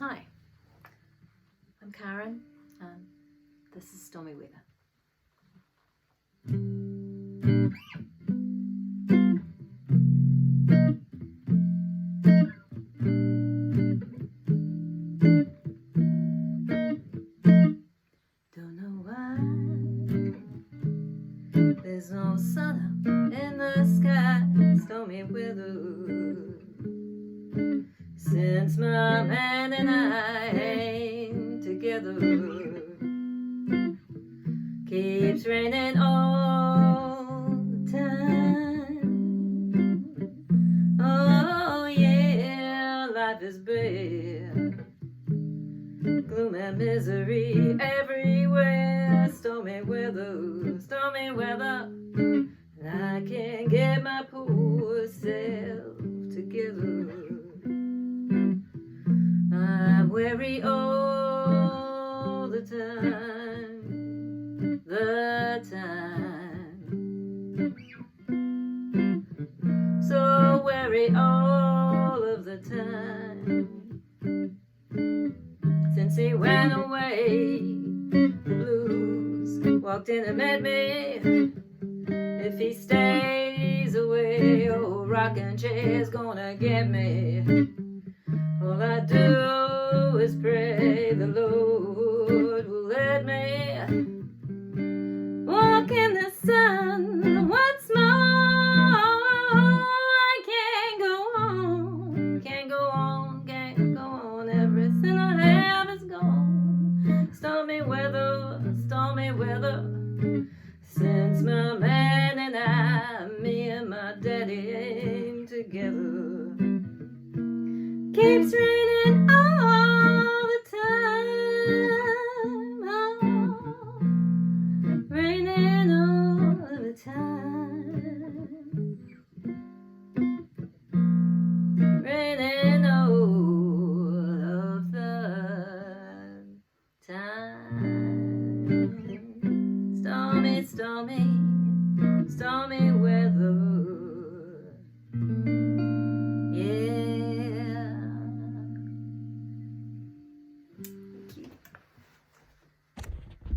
Hi, I'm Carren, and this is Stormy Weather. Don't know why there's no sun up in the sky, stormy weather. Since my man and I ain't together, keeps raining all the time. Oh yeah, life is bare, gloom and misery everywhere. Stormy weather, stormy weather, and I can't get my poor self together. I'm weary all the time, so weary all of the time. Since he went away, the blues walked in and met me. If he stays away, old rocking chair's gonna get me. All I do is pray the Lord will let me walk in the sun once more. I can't go on, can't go on, can't go on. Everything I have is gone. Stormy weather, stormy weather. Since my man and I, me and my daddy ain't together, keeps raining all the time, oh, raining all the time, raining all of the time. Stormy, stormy,